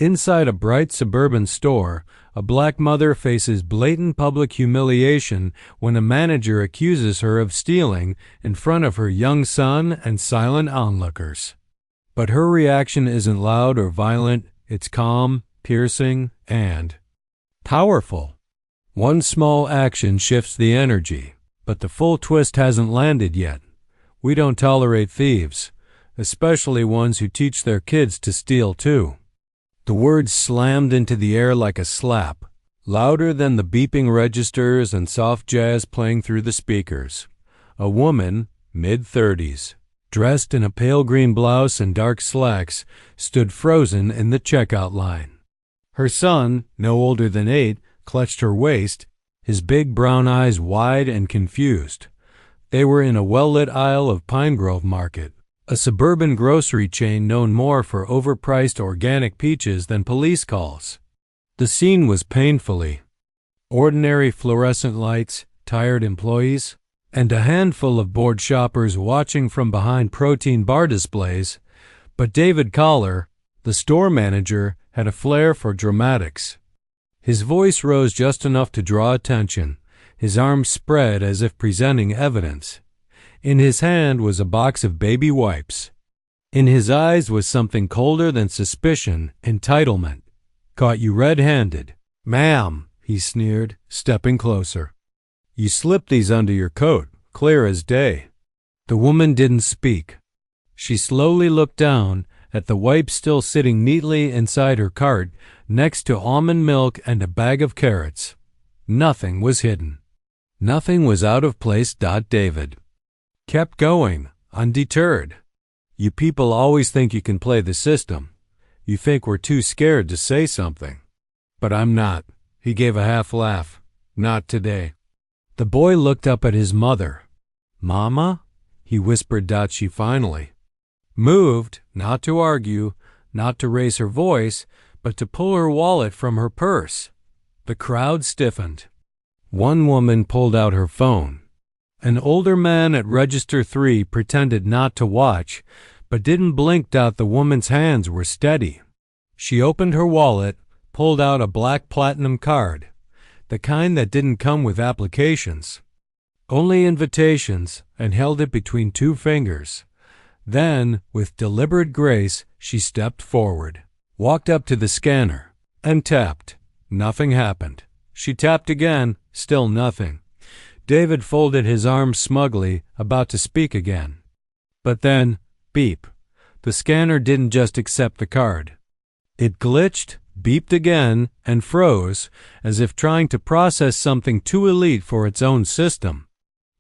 Inside a bright suburban store, a black mother faces blatant public humiliation when a manager accuses her of stealing in front of her young son and silent onlookers. But her reaction isn't loud or violent, it's calm, piercing, and powerful. One small action shifts the energy, but the full twist hasn't landed yet. We don't tolerate thieves, especially ones who teach their kids to steal too. The words slammed into the air like a slap, louder than the beeping registers and soft jazz playing through the speakers. A woman, mid-30s, dressed in a pale green blouse and dark slacks, stood frozen in the checkout line. Her son, no older than 8, clutched her waist, his big brown eyes wide and confused. They were in a well-lit aisle of Pine Grove Market, a suburban grocery chain known more for overpriced organic peaches than police calls. The scene was painfully ordinary: fluorescent lights, tired employees, and a handful of bored shoppers watching from behind protein bar displays. But David Collar, the store manager, had a flair for dramatics. His voice rose just enough to draw attention, his arms spread as if presenting evidence. In his hand was a box of baby wipes. In his eyes was something colder than suspicion: entitlement. "Caught you red-handed, ma'am," he sneered, stepping closer. "You slipped these under your coat, clear as day." The woman didn't speak. She slowly looked down at the wipes still sitting neatly inside her cart next to almond milk and a bag of carrots. Nothing was hidden. Nothing was out of place. David kept going, undeterred. "You people always think you can play the system. You think we're too scared to say something. But I'm not." He gave a half laugh. "Not today." The boy looked up at his mother. "Mama?" he whispered. She finally moved, not to argue, not to raise her voice, but to pull her wallet from her purse. The crowd stiffened. One woman pulled out her phone. An older man at Register 3 pretended not to watch, but didn't blink. The woman's hands were steady. She opened her wallet, pulled out a black platinum card, the kind that didn't come with applications, only invitations, and held it between 2 fingers. Then, with deliberate grace, she stepped forward, walked up to the scanner, and tapped. Nothing happened. She tapped again, still nothing. David folded his arms smugly, about to speak again. But then, beep. The scanner didn't just accept the card. It glitched, beeped again, and froze, as if trying to process something too elite for its own system.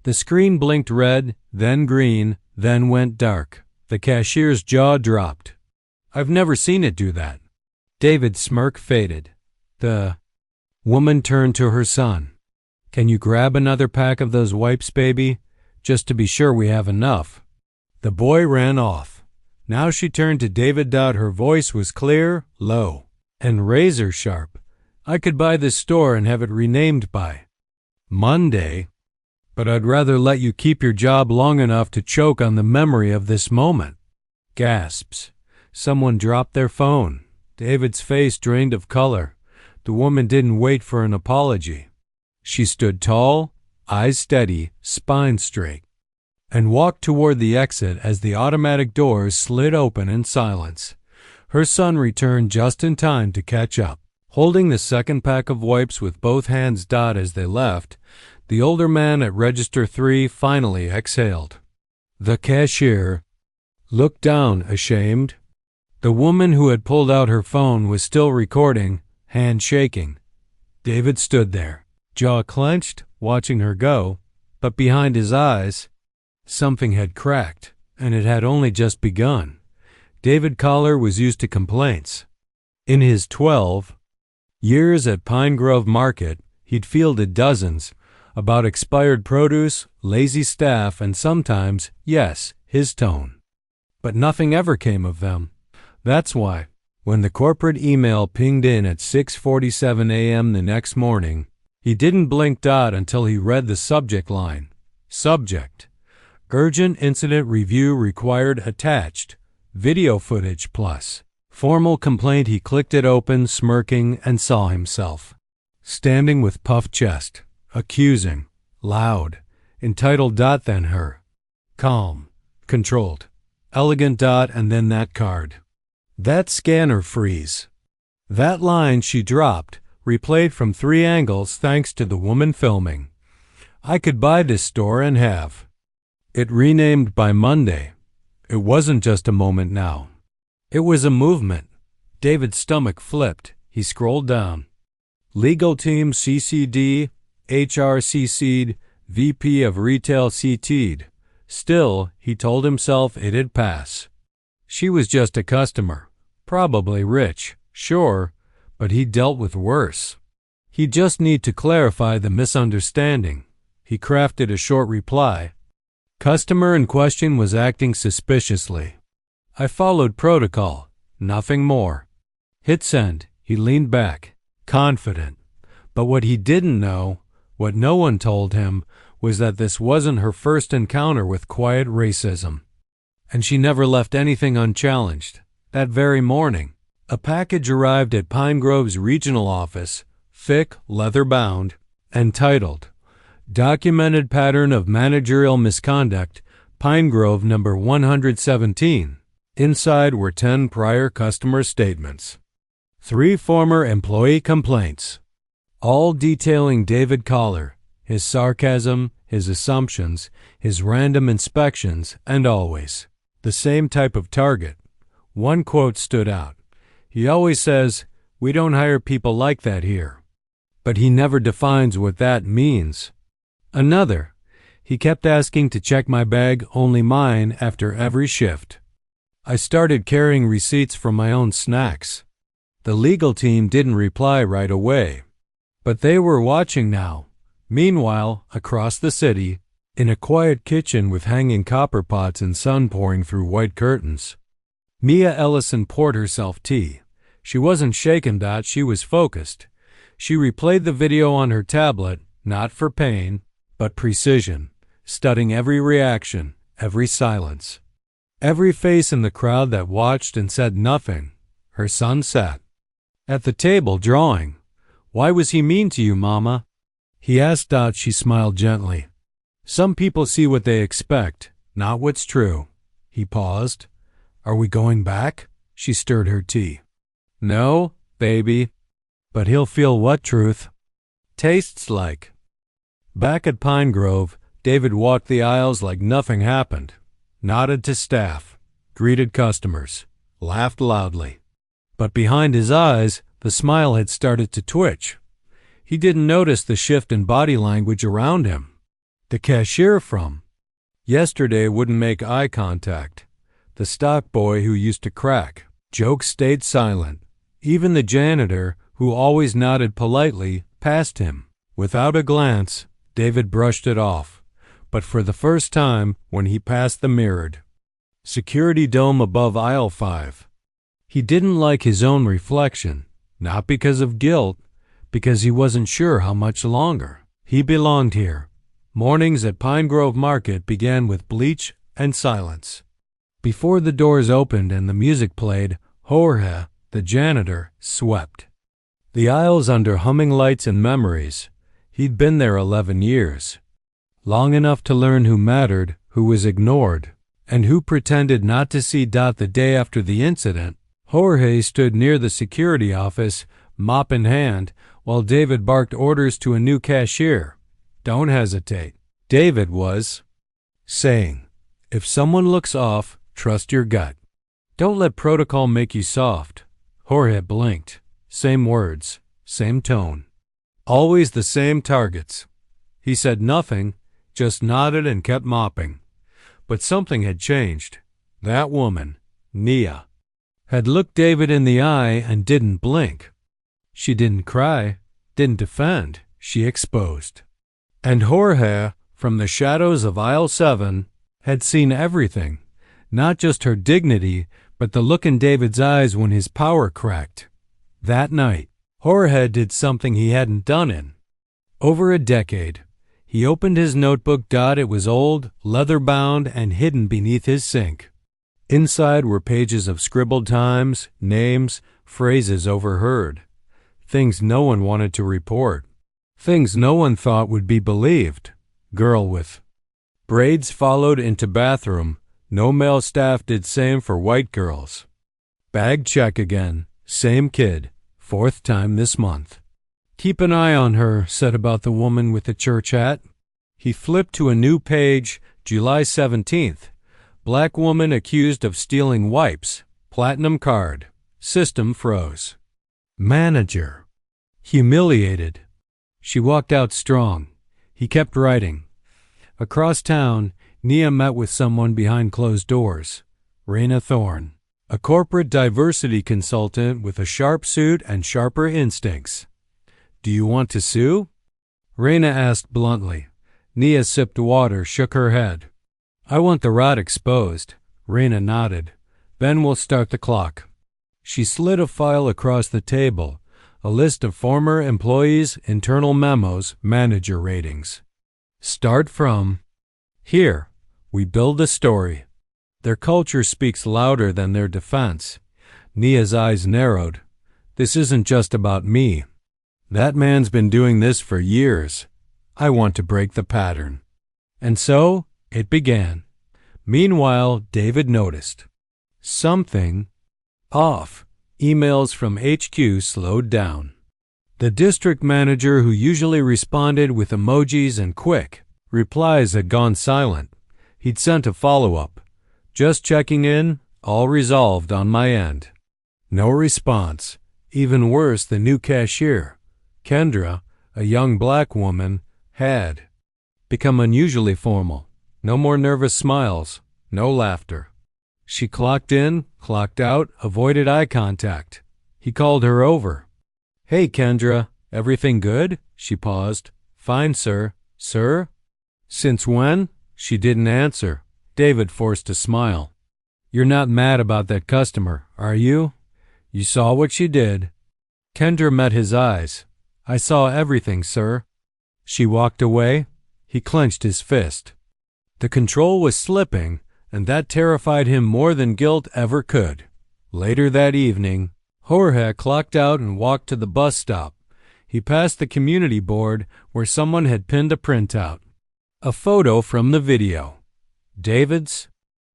The screen blinked red, then green, then went dark. The cashier's jaw dropped. "I've never seen it do that." David's smirk faded. The woman turned to her son. "Can you grab another pack of those wipes, baby? Just to be sure we have enough." The boy ran off. Now she turned to David. Her voice was clear, low, and razor sharp. "I could buy this store and have it renamed by Monday, but I'd rather let you keep your job long enough to choke on the memory of this moment." Gasps. Someone dropped their phone. David's face drained of color. The woman didn't wait for an apology. She stood tall, eyes steady, spine straight, and walked toward the exit as the automatic doors slid open in silence. Her son returned just in time to catch up. Holding the second pack of wipes with both hands. As they left, the older man at Register 3 finally exhaled. The cashier looked down, ashamed. The woman who had pulled out her phone was still recording, hand shaking. David stood there, jaw clenched, watching her go, but behind his eyes, something had cracked, and it had only just begun. David Collar was used to complaints. In his 12 years at Pine Grove Market, he'd fielded dozens about expired produce, lazy staff, and sometimes, yes, his tone. But nothing ever came of them. That's why, when the corporate email pinged in at 6:47 a.m. the next morning, he didn't blink. Until he read the subject line. Subject: Urgent Incident Review Required. Attached: Video footage plus Formal complaint. He clicked it open, smirking, and saw himself standing with puffed chest, accusing, loud, entitled. Then her, calm, controlled, elegant. And then that card, that scanner freeze. That line she dropped, replayed from 3 angles thanks to the woman filming. I could buy this store and have it renamed by Monday. It wasn't just a moment now. It was a movement. David's stomach flipped. He scrolled down. Legal team CC'd, HR CC'd, VP of Retail CT'd. Still, he told himself it'd pass. She was just a customer. Probably rich, sure, but he dealt with worse. He just need to clarify the misunderstanding. He crafted a short reply. Customer in question was acting suspiciously. I followed protocol, nothing more. Hit send. He leaned back, confident. But what he didn't know, what no one told him, was that this wasn't her first encounter with quiet racism. And she never left anything unchallenged. That very morning, a package arrived at Pine Grove's regional office, thick, leather-bound, and titled, Documented Pattern of Managerial Misconduct, Pine Grove No. 117. Inside were 10 prior customer statements, 3 former employee complaints, all detailing David Collar, his sarcasm, his assumptions, his random inspections, and always the same type of target. One quote stood out. He always says, "We don't hire people like that here." But he never defines what that means. Another, he kept asking to check my bag, only mine, after every shift. I started carrying receipts from my own snacks. The legal team didn't reply right away, but they were watching now. Meanwhile, across the city, in a quiet kitchen with hanging copper pots and sun pouring through white curtains, Mia Ellison poured herself tea. She wasn't shaken. She was focused. She replayed the video on her tablet, not for pain, but precision, studying every reaction, every silence, every face in the crowd that watched and said nothing. Her son sat at the table drawing. "Why was he mean to you, Mama?" he asked. She smiled gently. "Some people see what they expect, not what's true." He paused. "Are we going back?" She stirred her tea. "No, baby. But he'll feel what truth tastes like." Back at Pine Grove, David walked the aisles like nothing happened, nodded to staff, greeted customers, laughed loudly. But behind his eyes, the smile had started to twitch. He didn't notice the shift in body language around him. The cashier from yesterday wouldn't make eye contact. The stock boy who used to crack jokes stayed silent. Even the janitor, who always nodded politely, passed him. Without a glance, David brushed it off. But for the first time, when he passed the mirrored security dome above aisle 5, he didn't like his own reflection, not because of guilt, because he wasn't sure how much longer he belonged here. Mornings at Pine Grove Market began with bleach and silence. Before the doors opened and the music played, Jorge, the janitor, swept the aisles under humming lights and memories. He'd been there 11 years, long enough to learn who mattered, who was ignored, and who pretended not to see. The day after the incident, Jorge stood near the security office, mop in hand, while David barked orders to a new cashier. "Don't hesitate," David was saying. "If someone looks off, trust your gut. Don't let protocol make you soft." Jorge blinked. Same words, same tone. Always the same targets. He said nothing, just nodded and kept mopping. But something had changed. That woman, Nia, had looked David in the eye and didn't blink. She didn't cry, didn't defend, she exposed. And Jorge, from the shadows of aisle 7, had seen everything, not just her dignity, but the look in David's eyes when his power cracked. That night, Jorge did something he hadn't done in over a decade. He opened his notebook. It was old, leather-bound, and hidden beneath his sink. Inside were pages of scribbled times, names, phrases overheard. Things no one wanted to report. Things no one thought would be believed. Girl with braids followed into bathroom. No male staff did same for white girls. Bag check again. Same kid. 4th time this month. Keep an eye on her, said about the woman with the church hat. He flipped to a new page, July 17th. Black woman accused of stealing wipes. Platinum card. System froze. Manager. Humiliated. She walked out strong. He kept writing. Across town, Nia met with someone behind closed doors. Raina Thorne, a corporate diversity consultant with a sharp suit and sharper instincts. Do you want to sue? Raina asked bluntly. Nia sipped water, shook her head. I want the rot exposed. Raina nodded. Then we'll start the clock. She slid a file across the table, a list of former employees' internal memos, manager ratings. Start from here. We build a story. Their culture speaks louder than their defense. Nia's eyes narrowed. This isn't just about me. That man's been doing this for years. I want to break the pattern. And so it began. Meanwhile, David noticed something off. Emails from HQ slowed down. The district manager, who usually responded with emojis and quick replies, had gone silent. He'd sent a follow-up. Just checking in, all resolved on my end. No response. Even worse, the new cashier, Kendra, a young black woman, had become unusually formal. No more nervous smiles, no laughter. She clocked in, clocked out, avoided eye contact. He called her over. Hey, Kendra, everything good? She paused. Fine, sir. Sir? Since when? She didn't answer. David forced a smile. You're not mad about that customer, are you? You saw what she did. Kendra met his eyes. I saw everything, sir. She walked away. He clenched his fist. The control was slipping, and that terrified him more than guilt ever could. Later that evening, Jorge clocked out and walked to the bus stop. He passed the community board where someone had pinned a printout. A photo from the video. David's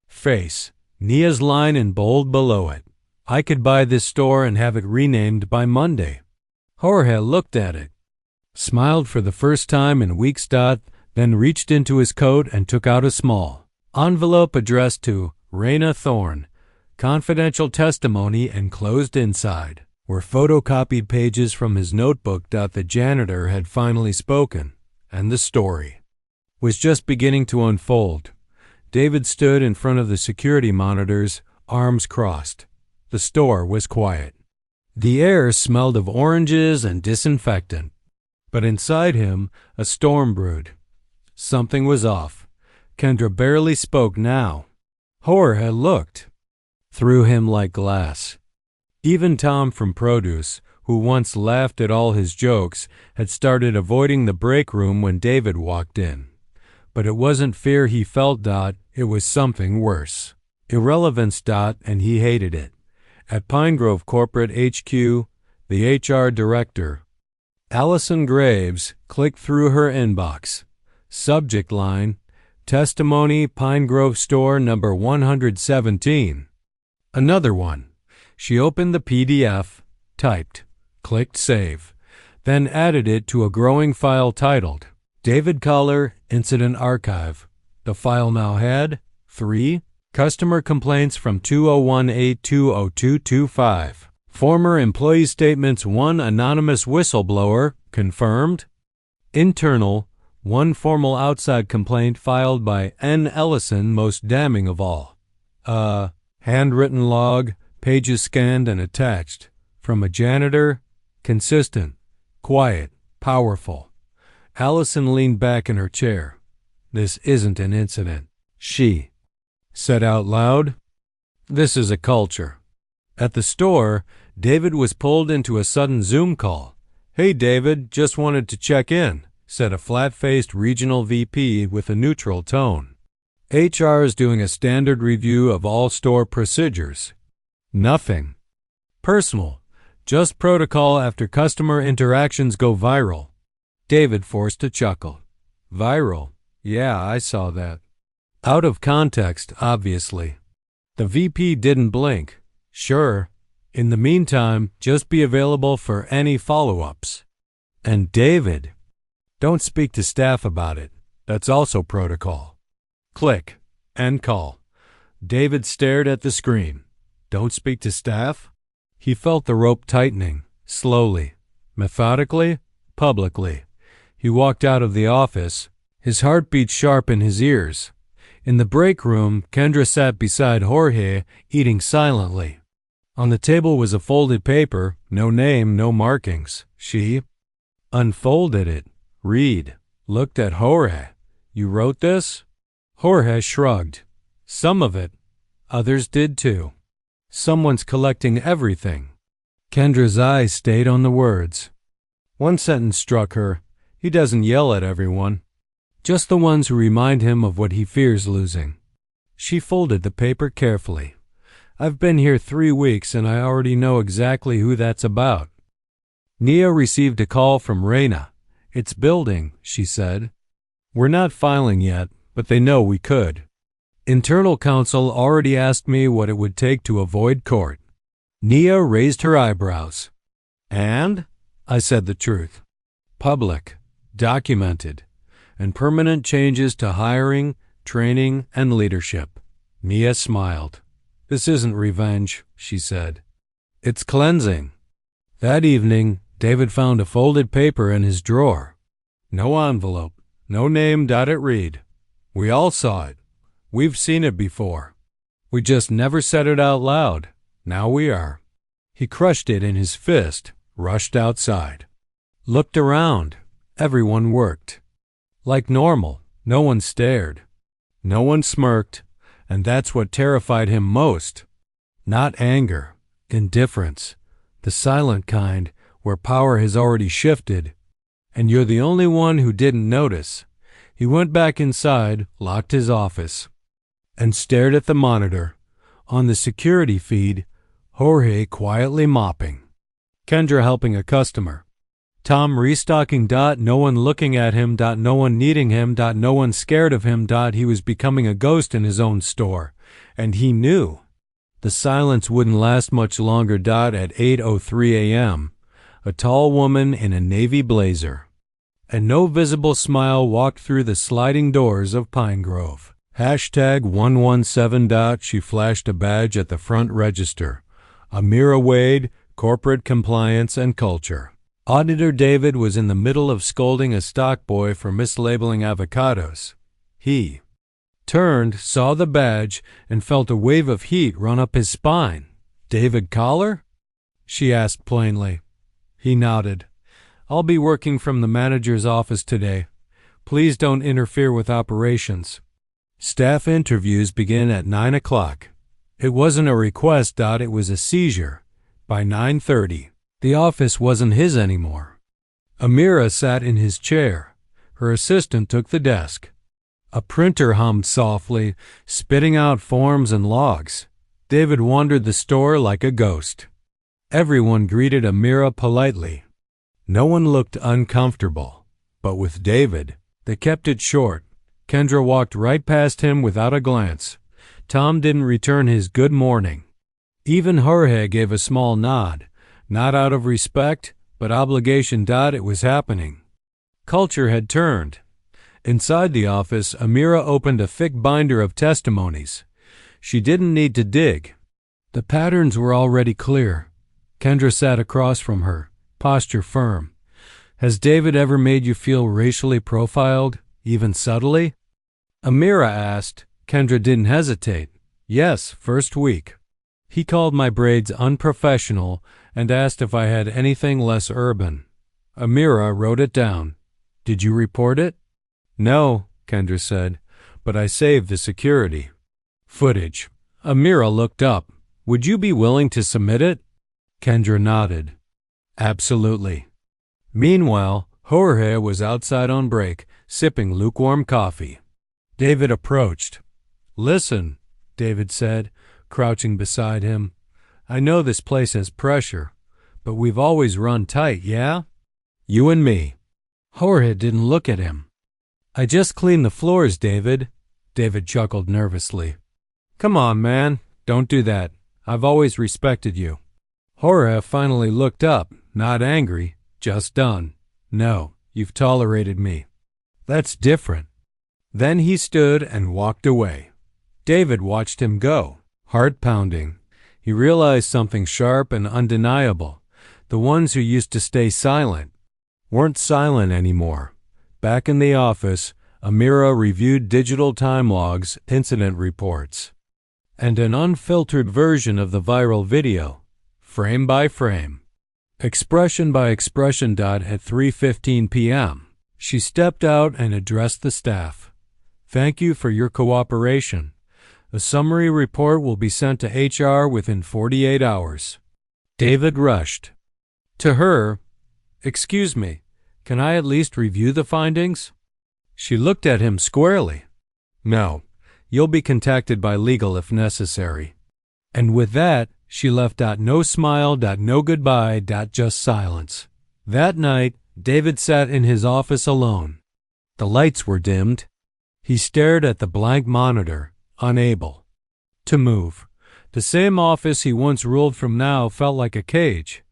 face. Nia's line in bold below it. I could buy this store and have it renamed by Monday. Jorge looked at it, smiled for the first time in weeks. Then reached into his coat and took out a small envelope addressed to Raina Thorne. Confidential testimony enclosed inside were photocopied pages from his notebook. The janitor had finally spoken, and the story was just beginning to unfold. David stood in front of the security monitors, arms crossed. The store was quiet. The air smelled of oranges and disinfectant. But inside him, a storm brewed. Something was off. Kendra barely spoke now. Jorge looked through him like glass. Even Tom from Produce, who once laughed at all his jokes, had started avoiding the break room when David walked in. But it wasn't fear he felt. It was something worse. Irrelevance. And he hated it. At Pine Grove Corporate HQ, the HR director, Allison Graves, clicked through her inbox. Subject line, Testimony, Pine Grove Store number 117. Another one. She opened the PDF, typed, clicked Save, then added it to a growing file titled David Collar Incident Archive. The file now had 3 customer complaints from 2018-20225. Former employee statements, 1 anonymous whistleblower, confirmed. Internal, 1 formal outside complaint filed by N. Ellison, most damning of all. A handwritten log, pages scanned and attached, from a janitor, consistent, quiet, powerful. Allison leaned back in her chair. This isn't an incident, she said out loud. This is a culture. At the store, David was pulled into a sudden Zoom call. Hey, David, just wanted to check in, said a flat-faced regional VP with a neutral tone. HR is doing a standard review of all store procedures. Nothing personal, just protocol after customer interactions go viral. David forced a chuckle. Viral? Yeah, I saw that. Out of context, obviously. The VP didn't blink. Sure. In the meantime, just be available for any follow-ups. And David, don't speak to staff about it. That's also protocol. Click. End call. David stared at the screen. Don't speak to staff? He felt the rope tightening, slowly, methodically, publicly. He walked out of the office, his heartbeat sharp in his ears. In the break room, Kendra sat beside Jorge, eating silently. On the table was a folded paper, no name, no markings. She unfolded it, looked at Jorge. You wrote this? Jorge shrugged. Some of it. Others did too. Someone's collecting everything. Kendra's eyes stayed on the words. One sentence struck her. He doesn't yell at everyone. Just the ones who remind him of what he fears losing. She folded the paper carefully. I've been here 3 weeks and I already know exactly who that's about. Nia received a call from Reina. It's building, she said. We're not filing yet, but they know we could. Internal counsel already asked me what it would take to avoid court. Nia raised her eyebrows. And? I said the truth. Public, documented, and permanent changes to hiring, training, and leadership. Nia smiled. This isn't revenge, she said. It's cleansing. That evening, David found a folded paper in his drawer. No envelope, no name. It read. We all saw it. We've seen it before. We just never said it out loud. Now we are. He crushed it in his fist, rushed outside. Looked around. Everyone worked. Like normal, no one stared. No one smirked, and that's what terrified him most. Not anger, indifference, the silent kind where power has already shifted, and you're the only one who didn't notice. He went back inside, locked his office, and stared at the monitor. On the security feed, Jorge quietly mopping. Kendra helping a customer. Tom restocking. No one looking at him. No one needing him. No one scared of him. He was becoming a ghost in his own store, and he knew. The silence wouldn't last much longer. At 8:03 a.m., a tall woman in a navy blazer and no visible smile walked through the sliding doors of Pine Grove. #117. She flashed a badge at the front register. Amira Wade, Corporate Compliance and Culture. Auditor David was in the middle of scolding a stock boy for mislabeling avocados. He turned, saw the badge, and felt a wave of heat run up his spine. David Collar? She asked plainly. He nodded. I'll be working from the manager's office today. Please don't interfere with operations. Staff interviews begin at 9 o'clock. It wasn't a request. It was a seizure. By 9:30, the office wasn't his anymore. Amira sat in his chair. Her assistant took the desk. A printer hummed softly, spitting out forms and logs. David wandered the store like a ghost. Everyone greeted Amira politely. No one looked uncomfortable. But with David, they kept it short. Kendra walked right past him without a glance. Tom didn't return his good morning. Even Jorge gave a small nod, not out of respect, but obligation. It was happening. Culture had turned. Inside the office, Amira opened a thick binder of testimonies. She didn't need to dig. The patterns were already clear. Kendra sat across from her, posture firm. Has David ever made you feel racially profiled, even subtly? Amira asked. Kendra didn't hesitate. Yes, first week. He called my braids unprofessional and asked if I had anything less urban. Amira wrote it down. Did you report it? No, Kendra said, but I saved the security footage. Amira looked up. Would you be willing to submit it? Kendra nodded. Absolutely. Meanwhile, Jorge was outside on break, sipping lukewarm coffee. David approached. "Listen," David said, crouching beside him. "I know this place has pressure, but we've always run tight, yeah? You and me." Jorge didn't look at him. "I just cleaned the floors, David." David chuckled nervously. "Come on, man. Don't do that. I've always respected you." Jorge finally looked up, not angry, just done. "No, you've tolerated me. That's different." Then he stood and walked away. David watched him go, heart pounding. He realized something sharp and undeniable. The ones who used to stay silent weren't silent anymore. Back in the office, Amira reviewed digital time logs, incident reports, and an unfiltered version of the viral video, frame by frame, expression by expression. At 3:15 p.m., she stepped out and addressed the staff. "Thank you for your cooperation. A summary report will be sent to HR within 48 hours. David rushed to her. "Excuse me, can I at least review the findings?" She looked at him squarely. "No, you'll be contacted by legal if necessary." And with that, she left. No smile, no goodbye, just silence. That night, David sat in his office alone. The lights were dimmed. He stared at the blank monitor, unable to move. The same office he once ruled from now felt like a cage.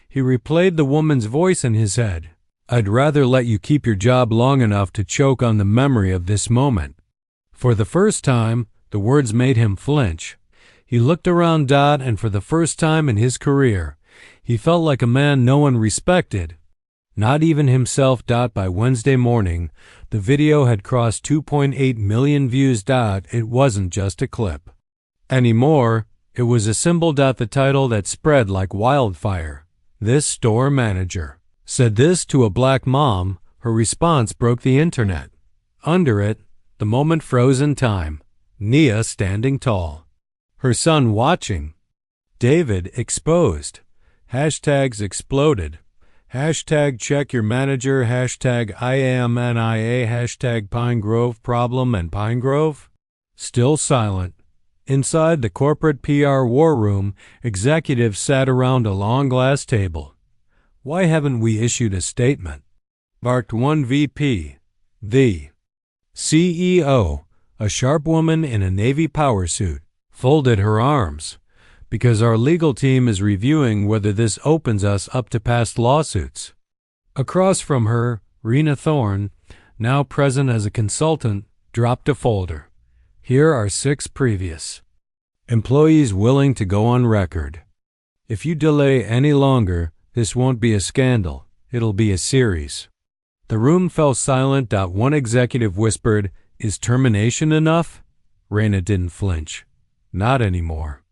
He replayed the woman's voice in his head. "I'd rather let you keep your job long enough to choke on the memory of this moment." For the first time, the words made him flinch. He looked around. And for the first time in his career, he felt like a man no one respected. Not even himself. By Wednesday morning, the video had crossed 2.8 million views. It wasn't just a clip anymore. It was a symbol. The title that spread like wildfire. "This store manager said this to a black mom." Her response broke the internet. Under it, the moment froze in time. Nia standing tall, her son watching. David exposed. Hashtags exploded. Hashtag check your manager. Hashtag IAMNIA. Hashtag Pine Grove problem and Pine Grove. Still silent. Inside the corporate PR war room, executives sat around a long glass table. "Why haven't we issued a statement?" barked one VP. The CEO, a sharp woman in a Navy power suit, folded her arms. "Because our legal team is reviewing whether this opens us up to past lawsuits." Across from her, Rena Thorne, now present as a consultant, dropped a folder. "Here are 6 previous employees willing to go on record. If you delay any longer, this won't be a scandal. It'll be a series." The room fell silent. One executive whispered, "Is termination enough?" Rena didn't flinch. "Not anymore.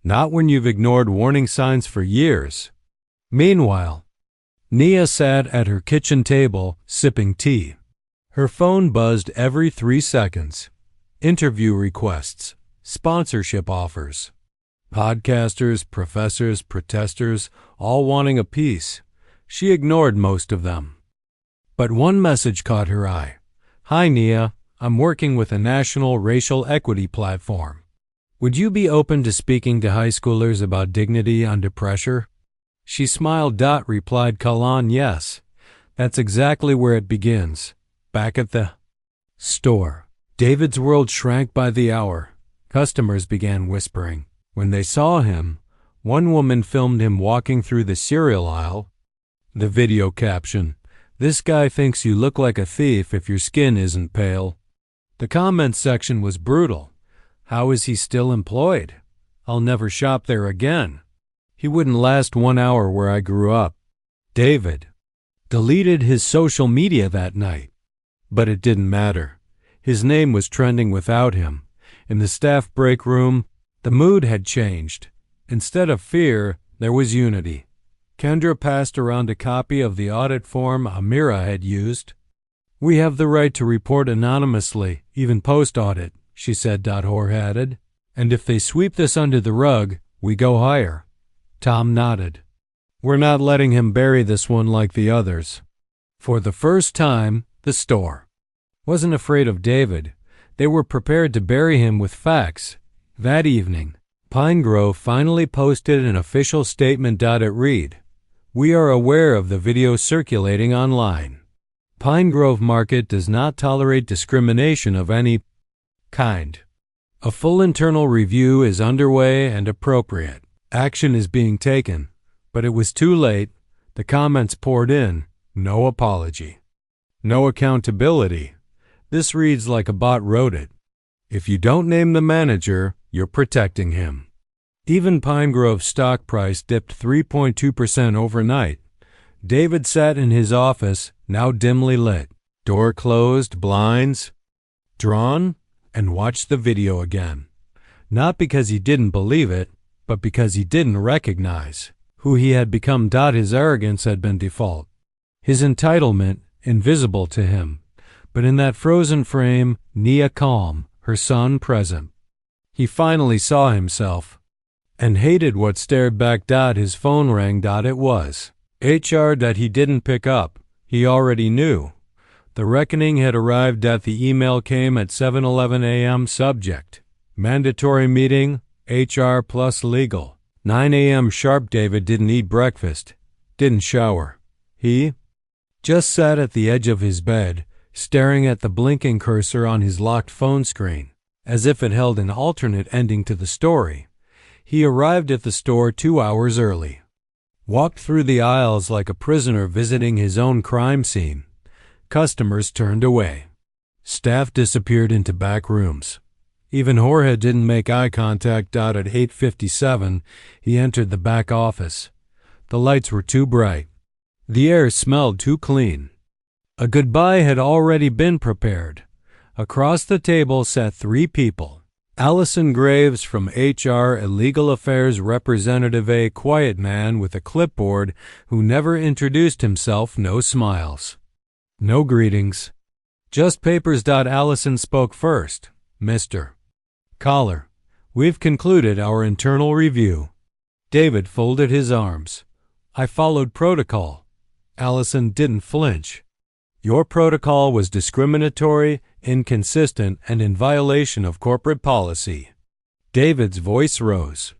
Not when you've ignored warning signs for years." Meanwhile, Nia sat at her kitchen table, sipping tea. Her phone buzzed every 3 seconds. Interview requests, sponsorship offers, podcasters, professors, protesters, all wanting a piece. She ignored most of them. But one message caught her eye. "Hi, Nia. I'm working with a national racial equity platform. Would you be open to speaking to high schoolers about dignity under pressure?" She smiled. Replied Kalan, "Yes. That's exactly where it begins. Back at the store." David's world shrank by the hour. Customers began whispering. When they saw him, one woman filmed him walking through the cereal aisle. The video caption, "This guy thinks you look like a thief if your skin isn't pale." The comment section was brutal. "How is he still employed? I'll never shop there again. He wouldn't last 1 hour where I grew up." David deleted his social media that night. But it didn't matter. His name was trending without him. In the staff break room, the mood had changed. Instead of fear, there was unity. Kendra passed around a copy of the audit form Amira had used. "We have the right to report anonymously, even post-audit," she said. Jorge added. "And if they sweep this under the rug, we go higher." Tom nodded. "We're not letting him bury this one like the others." For the first time, the store wasn't afraid of David. They were prepared to bury him with facts. That evening, Pine Grove finally posted an official statement. It read, "We are aware of the video circulating online. Pine Grove Market does not tolerate discrimination of any kind. A full internal review is underway and appropriate action is being taken." But it was too late. The comments poured in. No apology. No accountability. This reads like a bot wrote it. If you don't name the manager, you're protecting him. Even Pine Grove's stock price dipped 3.2% overnight. David sat in his office, now dimly lit, door closed, blinds drawn, and watched the video again. Not because he didn't believe it, but because he didn't recognize who he had become. His arrogance had been default, his entitlement invisible to him. But in that frozen frame, Nia calm, her son present. He finally saw himself and hated what stared back. His phone rang. It was HR. He didn't pick up. He already knew. The reckoning had arrived. The email came at 7:11 a.m. Subject: mandatory meeting, HR plus legal. 9 a.m. sharp. David didn't eat breakfast, didn't shower. He just sat at the edge of his bed, staring at the blinking cursor on his locked phone screen, as if it held an alternate ending to the story. He arrived at the store 2 hours early, walked through the aisles like a prisoner visiting his own crime scene. Customers turned away. Staff disappeared into back rooms. Even Jorge didn't make eye contact. At 8:57, he entered the back office. The lights were too bright. The air smelled too clean. A goodbye had already been prepared. Across the table sat 3 people. Allison Graves from HR, a legal affairs representative, a quiet man with a clipboard who never introduced himself. No smiles. No greetings. Just papers. Allison spoke first. "Mr. Collar, we've concluded our internal review." David folded his arms. "I followed protocol." Allison didn't flinch. "Your protocol was discriminatory, inconsistent, and in violation of corporate policy." David's voice rose.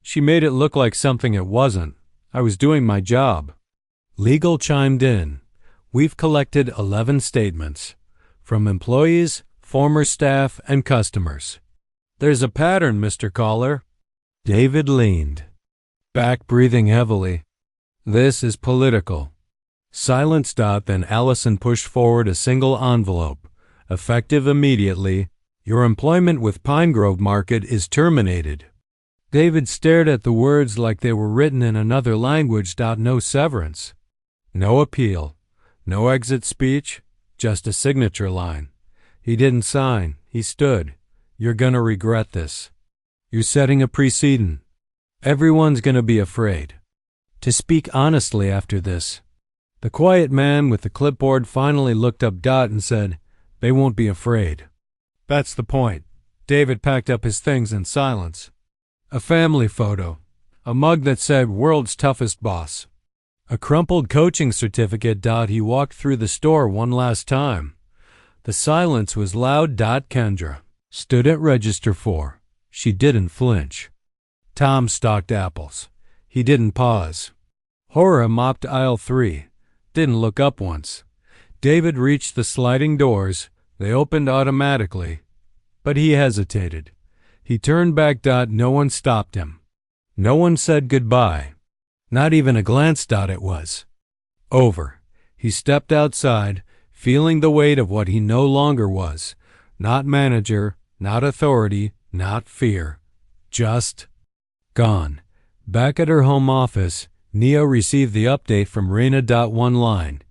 "She made it look like something it wasn't. I was doing my job." Legal chimed in. "We've collected 11 statements from employees, former staff, and customers." "There's a pattern, Mr. Collar." David leaned back, breathing heavily. "This is political." Silence. Then Allison pushed forward a single envelope. "Effective immediately. Your employment with Pine Grove Market is terminated." David stared at the words like they were written in another language. No severance. No appeal. No exit speech. Just a signature line. He didn't sign. He stood. "You're gonna regret this. You're setting a precedent. Everyone's gonna be afraid to speak honestly after this." The quiet man with the clipboard finally looked up. And said, "They won't be afraid." "That's the point." David packed up his things in silence. A family photo. A mug that said "World's Toughest Boss." A crumpled coaching certificate. He walked through the store one last time. The silence was loud. Kendra stood at register 4. She didn't flinch. Tom stocked apples. He didn't pause. Jorge mopped aisle 3. Didn't look up once. David reached the sliding doors. They opened automatically. But he hesitated. He turned back. No one stopped him. No one said goodbye. Not even a glance. It was over. He stepped outside, feeling the weight of what he no longer was. Not manager, not authority, not fear. Just gone. Back at her home office, Nia received the update from Reina. One line.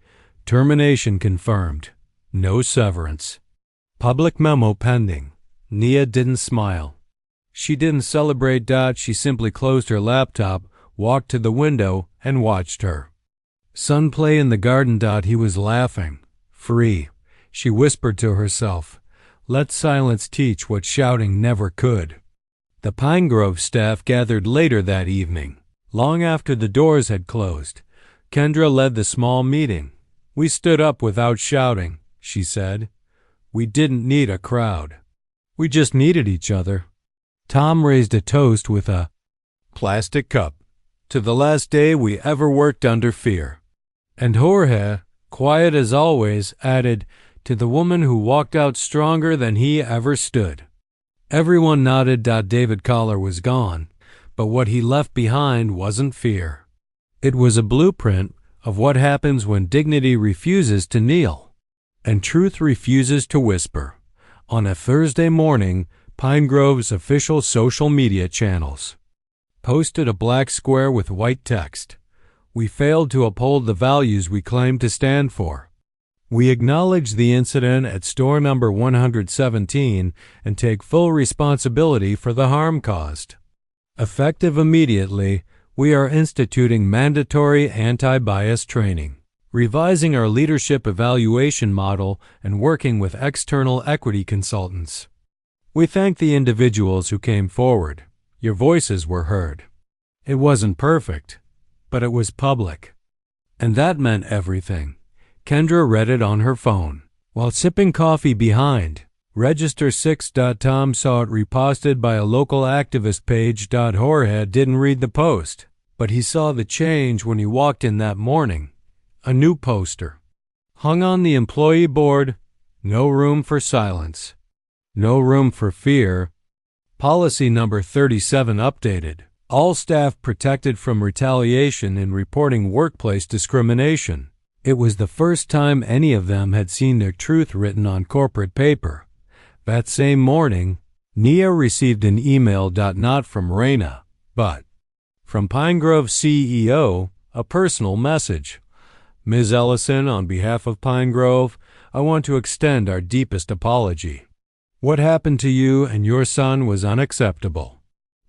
Termination confirmed. No severance. Public memo pending. Nia didn't smile. She didn't celebrate. She simply closed her laptop, walked to the window, and watched her son play in the garden. He was laughing. Free. She whispered to herself. Let silence teach what shouting never could. The Pine Grove staff gathered later that evening. Long after the doors had closed, Kendra led the small meeting. "We stood up without shouting," she said. "We didn't need a crowd. We just needed each other. Tom raised a toast with a plastic cup to the last day we ever worked under fear. And Jorge, quiet as always, added, to the woman who walked out stronger than he ever stood. Everyone nodded. David Collar was gone, but what he left behind wasn't fear. It was a blueprint of what happens when dignity refuses to kneel and truth refuses to whisper. On a Thursday morning, Pine Grove's official social media channels posted a black square with white text. We failed to uphold the values we claim to stand for. We acknowledge the incident at store number 117 and take full responsibility for the harm caused. Effective immediately, we are instituting mandatory anti-bias training, revising our leadership evaluation model, and working with external equity consultants. We thank the individuals who came forward. Your voices were heard. It wasn't perfect, but it was public. And that meant everything. Kendra read it on her phone. While sipping coffee behind Register6. Tom saw it reposted by a local activist page. Jorge didn't read the post, but he saw the change when he walked in that morning. A new poster hung on the employee board. No room for silence. No room for fear. Policy number 37 updated. All staff protected from retaliation in reporting workplace discrimination. It was the first time any of them had seen their truth written on corporate paper. That same morning, Nia received an email, not from Raina, but from Pine Grove CEO, a personal message. Ms. Ellison, on behalf of Pine Grove, I want to extend our deepest apology. What happened to you and your son was unacceptable.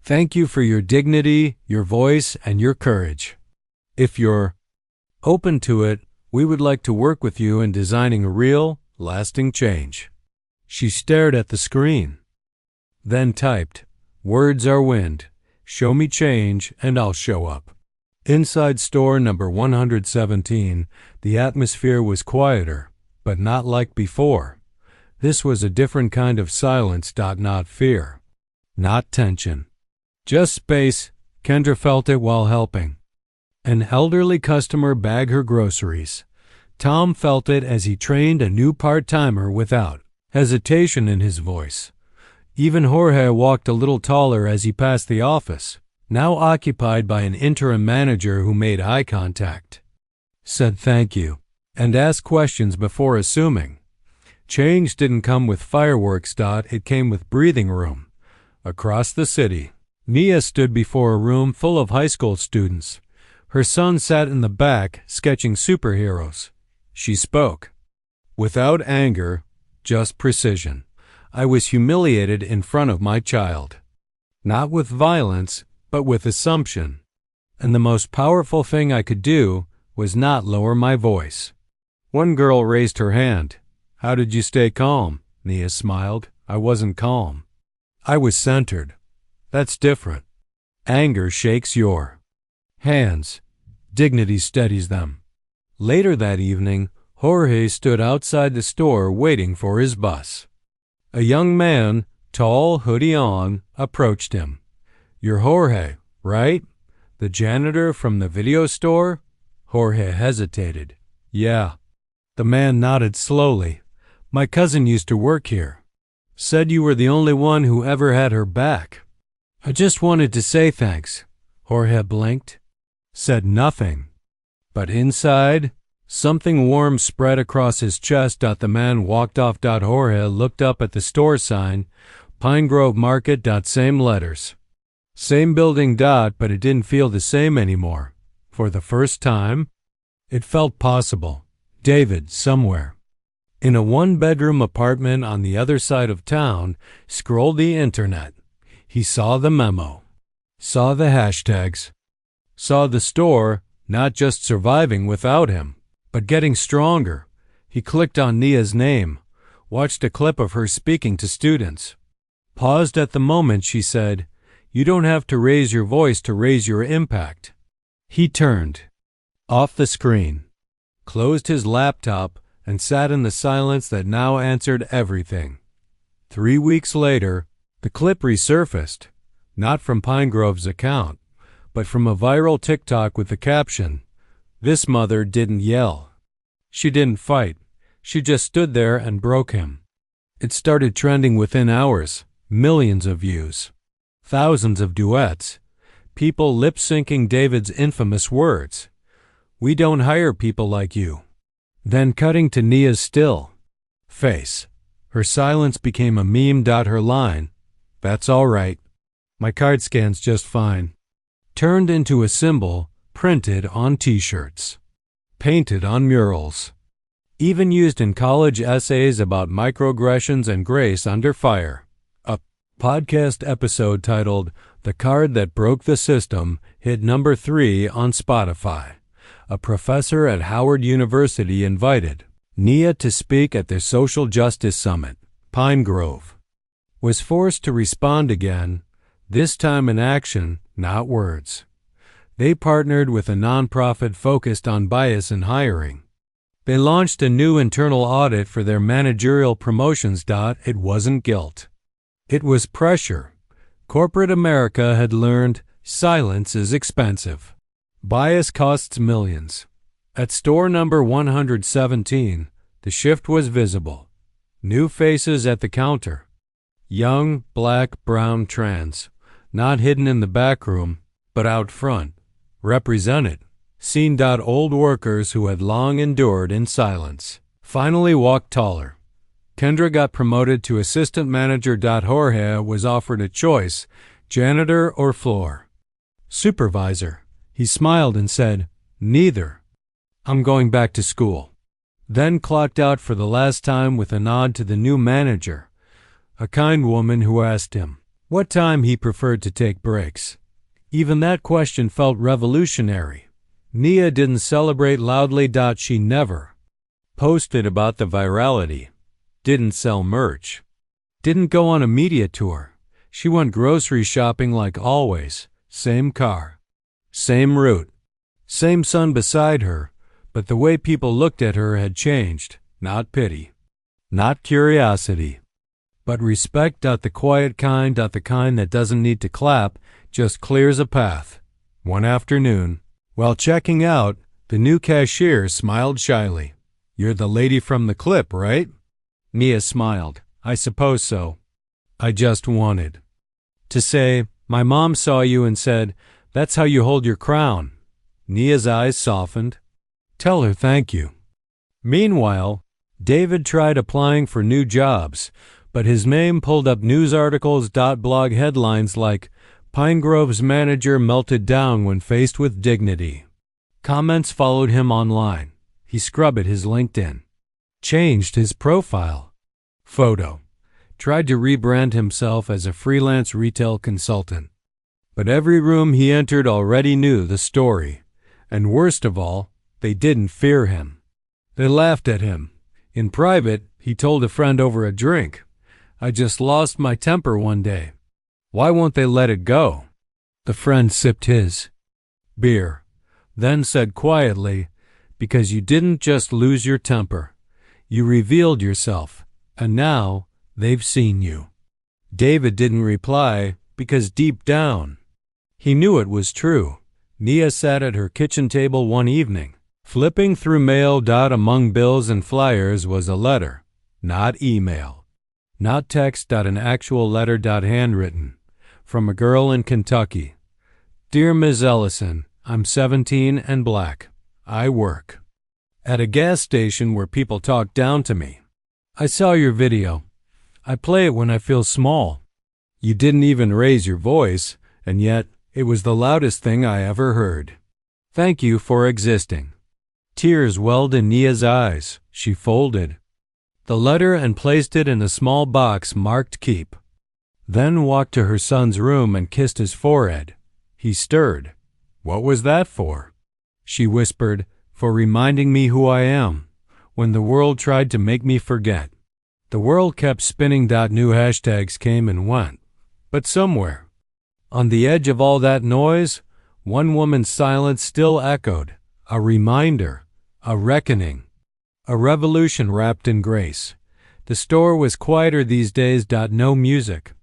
Thank you for your dignity, your voice, and your courage. If you're open to it, we would like to work with you in designing a real, lasting change. She stared at the screen, then typed, words are wind. Show me change and I'll show up. Inside store number 117, the atmosphere was quieter, but not like before. This was a different kind of silence. Not fear, not tension. Just space. Kendra felt it while helping an elderly customer bag her groceries. Tom felt it as he trained a new part-timer without hesitation in his voice. Even Jorge walked a little taller as he passed the office, now occupied by an interim manager who made eye contact, said thank you, and asked questions before assuming. Change didn't come with fireworks. It came with breathing room. Across the city, Nia stood before a room full of high school students. Her son sat in the back, sketching superheroes. She spoke. Without anger, just precision. I was humiliated in front of my child. Not with violence, but with assumption. And the most powerful thing I could do was not lower my voice. One girl raised her hand. How did you stay calm? Nia smiled. I wasn't calm. I was centered. That's different. Anger shakes your hands. Dignity steadies them. Later that evening, Jorge stood outside the store waiting for his bus. A young man, tall, hoodie on, approached him. You're Jorge, right? The janitor from the video store? Jorge hesitated. Yeah. The man nodded slowly. My cousin used to work here. Said you were the only one who ever had her back. I just wanted to say thanks. Jorge blinked. Said nothing. But inside, something warm spread across his chest. The man walked off. Jorge looked up at the store sign. Pine Grove Market. Same letters. Same building. But it didn't feel the same anymore. For the first time, it felt possible. David, somewhere, in a one-bedroom apartment on the other side of town, scrolled the internet. He saw the memo, saw the hashtags, saw the store not just surviving without him, but getting stronger. He clicked on Nia's name, watched a clip of her speaking to students, paused at the moment she said, "You don't have to raise your voice to raise your impact." He turned off the screen, closed his laptop, and sat in the silence that now answered everything. 3 weeks later, the clip resurfaced, not from Pinegrove's account, but from a viral TikTok with the caption, "This mother didn't yell." She didn't fight. She just stood there and broke him. It started trending within hours, millions of views, thousands of duets, people lip-syncing David's infamous words, "We don't hire people like you." Then cutting to Nia's still face. Her silence became a meme. Her line, "That's all right. My card scan's just fine," turned into a symbol printed on t-shirts, painted on murals, even used in college essays about microaggressions and grace under fire. A podcast episode titled "The Card That Broke the System" hit number 3 on Spotify. A professor at Howard University invited Nia to speak at their social justice summit. Pinegrove was forced to respond again, this time in action, not words. They partnered with a nonprofit focused on bias in hiring. They launched a new internal audit for their managerial promotions. It wasn't guilt. It was pressure. Corporate America had learned silence is expensive. Bias costs millions. At store number 117, the shift was visible. New faces at the counter. Young, black, brown, trans. Not hidden in the back room, but out front. Represented. Seen. Old workers who had long endured in silence finally walked taller. Kendra got promoted to assistant manager. Jorge was offered a choice, janitor or floor supervisor. He smiled and said, "Neither. I'm going back to school." Then clocked out for the last time with a nod to the new manager, a kind woman who asked him what time he preferred to take breaks. Even that question felt revolutionary. Nia didn't celebrate loudly. She never posted about the virality, didn't sell merch, didn't go on a media tour. She went grocery shopping like always, same car, same route, same son beside her, but the way people looked at her had changed. Not pity, not curiosity, but respect. The quiet kind. The kind that doesn't need to clap, just clears a path. One afternoon, while checking out, the new cashier smiled shyly. "You're the lady from the clip, right?" Nia smiled. "I suppose so." "I just wanted to say, my mom saw you and said, 'That's how you hold your crown.'" Nia's eyes softened. "Tell her thank you." Meanwhile, David tried applying for new jobs, but his name pulled up news articles. Blog headlines like, "Pinegrove's manager melted down when faced with dignity." Comments followed him online. He scrubbed his LinkedIn, changed his profile photo, tried to rebrand himself as a freelance retail consultant. But every room he entered already knew the story. And worst of all, they didn't fear him. They laughed at him. In private, he told a friend over a drink, "I just lost my temper one day. Why won't they let it go?" The friend sipped his beer, then said quietly, "Because you didn't just lose your temper. You revealed yourself, and now they've seen you." David didn't reply because deep down, he knew it was true. Nia sat at her kitchen table one evening, flipping through mail. Among bills and flyers was a letter, not email, not text. An actual letter. Handwritten, from a girl in Kentucky. "Dear Ms. Ellison, I'm 17 and black. I work at a gas station where people talk down to me. I saw your video. I play it when I feel small. You didn't even raise your voice, and yet it was the loudest thing I ever heard. Thank you for existing." Tears welled in Nia's eyes. She folded the letter and placed it in a small box marked "Keep." Then walked to her son's room and kissed his forehead. He stirred. "What was that for?" She whispered, "For reminding me who I am, when the world tried to make me forget." The world kept spinning. New hashtags came and went. But somewhere, on the edge of all that noise, one woman's silence still echoed, a reminder, a reckoning, a revolution wrapped in grace. The store was quieter these days. No music.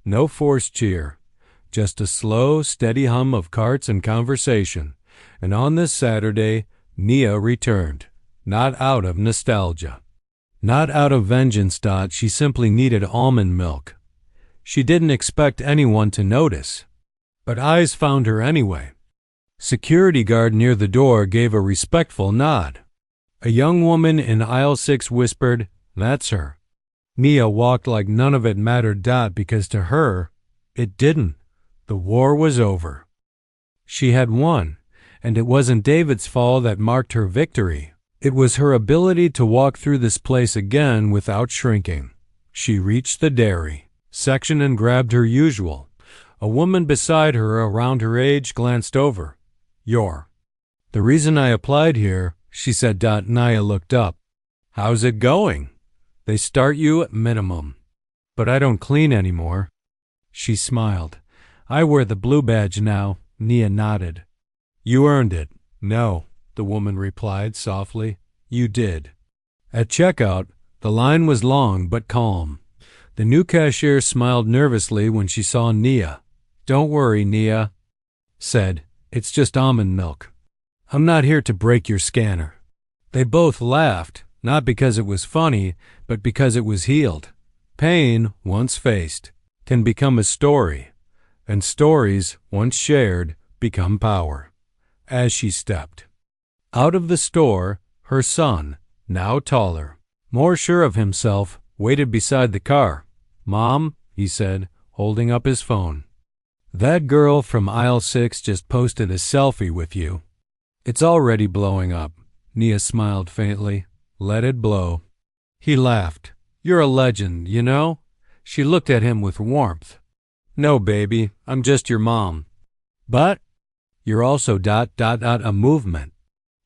No forced cheer. Just a slow, steady hum of carts and conversation. And on this Saturday, Nia returned. Not out of nostalgia. Not out of vengeance. She simply needed almond milk. She didn't expect anyone to notice. But eyes found her anyway. Security guard near the door gave a respectful nod. A young woman in aisle 6 whispered, "That's her." Nia walked like none of it mattered. Because to her, it didn't. The war was over. She had won, and it wasn't David's fall that marked her victory. It was her ability to walk through this place again without shrinking. She reached the dairy section and grabbed her usual. A woman beside her, around her age, glanced over. "You're the reason I applied here," she said. Nia looked up. "How's it going?" "They start you at minimum." "But I don't clean anymore." She smiled. "I wear the blue badge now." Nia nodded. "You earned it." "No," the woman replied softly. "You did." At checkout, the line was long but calm. The new cashier smiled nervously when she saw Nia. "Don't worry," Nia said. "It's just almond milk. I'm not here to break your scanner." They both laughed, not because it was funny, but because it was healed. Pain, once faced, can become a story, and stories, once shared, become power. As she stepped out of the store, her son, now taller, more sure of himself, waited beside the car. "Mom," he said, holding up his phone. "That girl from aisle 6 just posted a selfie with you." "It's already blowing up." Nia smiled faintly. "Let it blow." He laughed. "You're a legend, you know?" She looked at him with warmth. "No, baby, I'm just your mom." "But you're also ... a movement."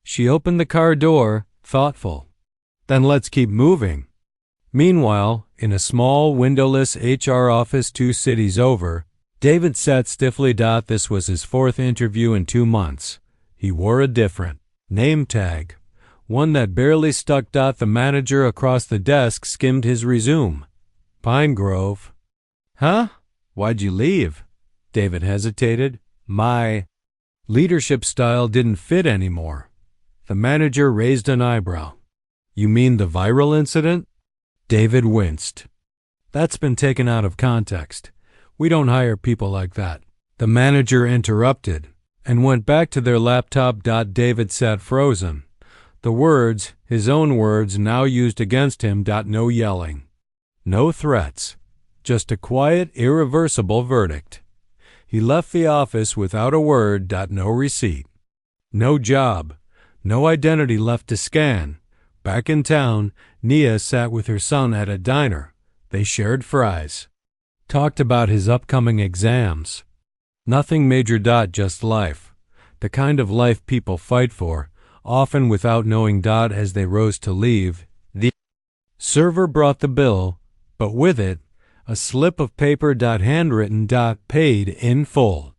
She opened the car door, thoughtful. "Then let's keep moving." Meanwhile, in a small, windowless HR office 2 cities over, David sat stiffly. This was his 4th interview in 2 months. He wore a different name tag, one that barely stuck. The manager across the desk skimmed his resume. "Pine Grove." "Huh? Why'd you leave?" David hesitated. "My leadership style didn't fit anymore." The manager raised an eyebrow. "You mean the viral incident?" David winced. "That's been taken out of context. We don't hire people like that." The manager interrupted and went back to their laptop. David sat frozen. The words, his own words, now used against him. No yelling. No threats. Just a quiet, irreversible verdict. He left the office without a word. No receipt. No job. No identity left to scan. Back in town, Nia sat with her son at a diner. They shared fries. Talked about his upcoming exams. Nothing major. Just life. The kind of life people fight for, often without knowing. As they rose to leave, the server brought the bill, but with it, a slip of paper. Handwritten. Paid in full.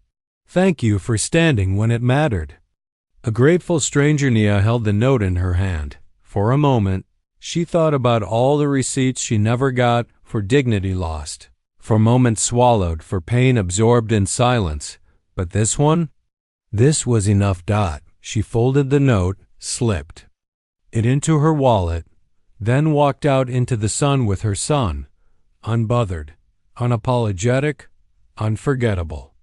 "Thank you for standing when it mattered." A grateful stranger. Nia held the note in her hand. For a moment, she thought about all the receipts she never got, for dignity lost, for moments swallowed, for pain absorbed in silence. But this one? This was enough. She folded the note, slipped it into her wallet, then walked out into the sun with her son, unbothered, unapologetic, unforgettable.